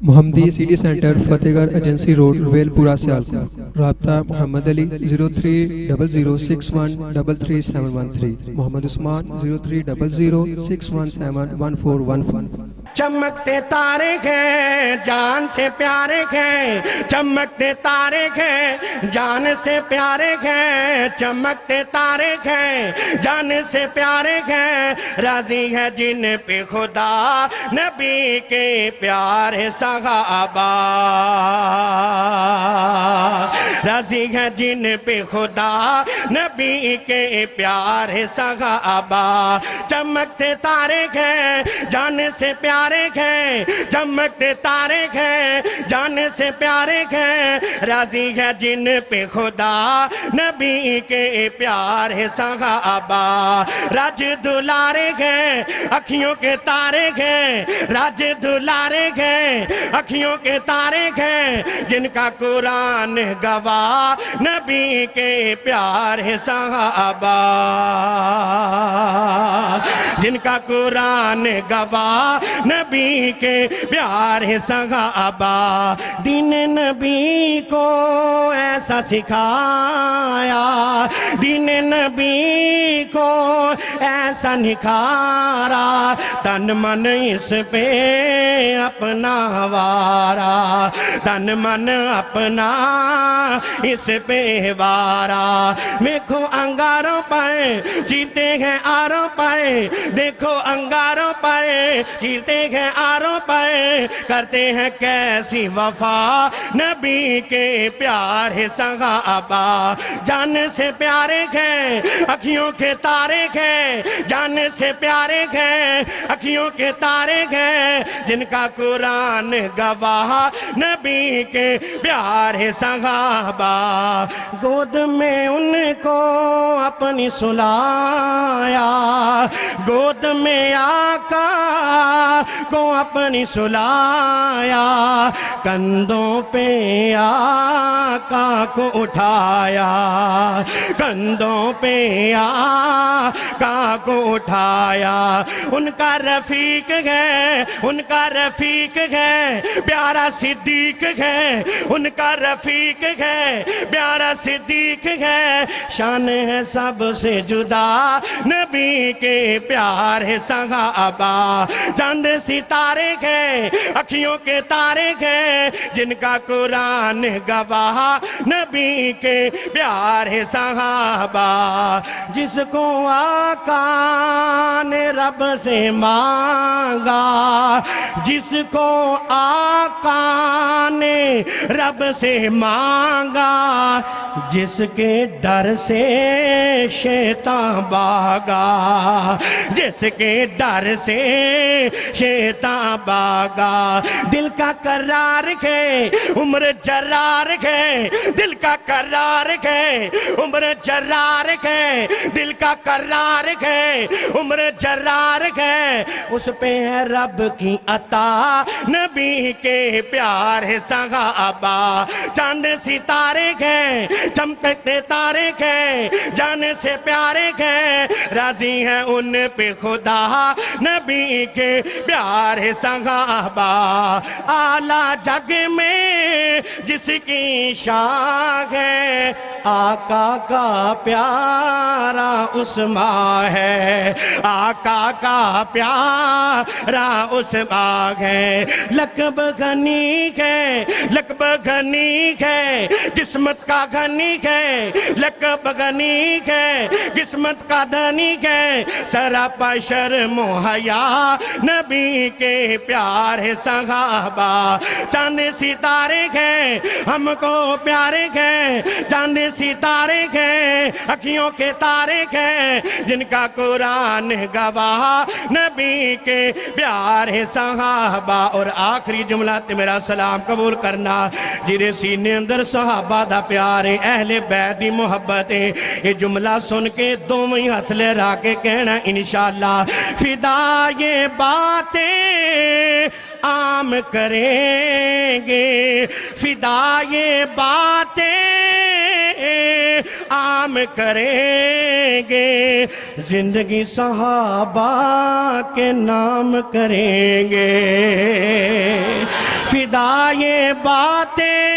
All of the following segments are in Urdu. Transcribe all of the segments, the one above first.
محمدی سٹی سینٹر فتح گڑھ ایجنسی روڈ ویل پورا سیالکوٹ. رابطہ محمد علی 030061337113. محمد عثمان 030061711415. چمکتے تارے ہیں جان سے پیارے ہیں، چمکتے تارے ہیں جان سے پیارے ہیں، چمکتے تارے ہیں جان سے پیارے ہیں، راضی ہے جن پہ خدا نبی کے پیارے صحابہ، راضی ہے جن پہ خدا نبی کے پیارے صحابہ. چمکتے تارے ہیں جان سے پیارے ہیں، چمکتے تارے ہیں جان سے پیارے ہیں، راضی ہے جن پہ خدا نبی کے پیارے صحابہ. راج دلارے ہیں اکھیوں کے تارے ہیں، راج دلارے ہیں اکھیوں کے تارے ہیں، جن کا قرآن گواہ نبی کے پیارے صحابہ، جن کا قرآن گواہ نبی کے پیارے صحابہ. دین نبی کو ایسا سکھایا، دین نبی کو ایسا نکھارا، تن من اس پہ اپنا وارا، تن من اپنا اس پہ وارا. دیکھو انگاروں پر چیتے ہیں آروں پر، دیکھو انگاروں پر چیتے ہیں آروں پر، کرتے ہیں کیسی وفا نبی کے پیارے صحابہ. جان سے پیارے ہیں اکھیوں کے تارے ہیں، جان سے پیارے ہیں اکھیوں کے تارے ہیں، جن کا قرآن گواہ نبی کے پیارے صحابہ. گود میں ان کو اپنی سلایا، گود میں آقا کو اپنی سلایا، کندھوں پہ آقا کو اٹھایا، کندھوں پہ آقا کو اٹھایا. ان کا رفیق ہے، ان کا رفیق ہے پیارا صدیق ہے، ان کا رفیق ہے پیارا صدیق ہے، شان ہے سب سے جدا نبی کے پیارے صحابہ. چاند ستارے ہیں اکھیوں کے تارے ہیں، جن کا قرآن گواہ نبی کے پیارے صحابہ. جس کو آقا نے رب سے مانگا، جس کو آقا نے رب سے مانگا، جس کے ڈر سے شیطان بھاگا، جس کے ڈر سے شیطان بھاگا. دل کا قرار ہے عمر جرار ہے، دل کا قرار ہے عمر جرار ہے، دل کا قرار ہے عمر جرار ہے، اس پہ ہے رب کی عطا نبی کے پیارے صحابہ. چاند ستارے ہیں چمکتے تارے ہیں، جان سے پیارے ہیں، راضی ہیں ان پہ خدا نبی کے پیارے صحابہ. اعلیٰ جگ میں جس کی شان ہے، آقا کا پیارا عثمان ہے، آقا کا پیارا عثمان ہے. لقب غنی ہے، لقب غنی ہے، قسمت کا غنی ہے، لقب غنی ہے، قسمت کا دھنی ہے، سراپا شرم و حیا نبی کے پیارے صحابہ. چاند ستارے ہیں ہم کو پیارے ہیں، چاند ستارے ہیں اکھیوں کے تارے ہیں، جن کا قرآن گواہ نبی کے پیارے صحابہ. اور آخری جملہ تے میرا سلام قبول کرنا، جیرے سینے اندر صحابہ دا پیارے اہل بیت دی محبت ہے. یہ جملہ سن کے دوویں ہتھ لہرا کے کہنا انشاءاللہ، فدا یہ باتیں عام کریں گے، فدا یہ باتیں عام کریں گے، زندگی صحابہ کے نام کریں گے. فدا یہ باتیں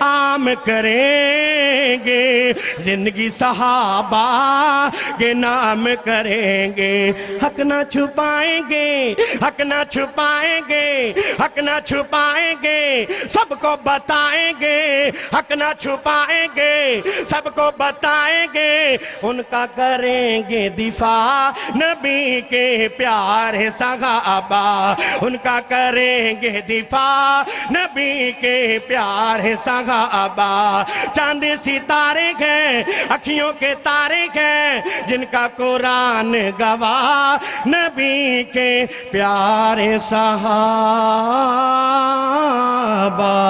عام کریں گے، زندگی صحابہ کے نام کریں گے، حق نہ چھپائیں گے، حق نہ چھپائیں گے، حق نہ چھپائیں گے، سب کو بتائیں گے، حق نہ چھپائیں گے، سب کو بتائیں گے، ان کا کریں گے دفاع، نبی کے پیارے صحابہ، ان کا کریں گے دفاع، نبی کے پیارے صحابہ، چاند ستارے ہیں، اکھیوں کے تارے ہیں، جن کا قرآن گواہ، نبی کے پیارے صحابہ۔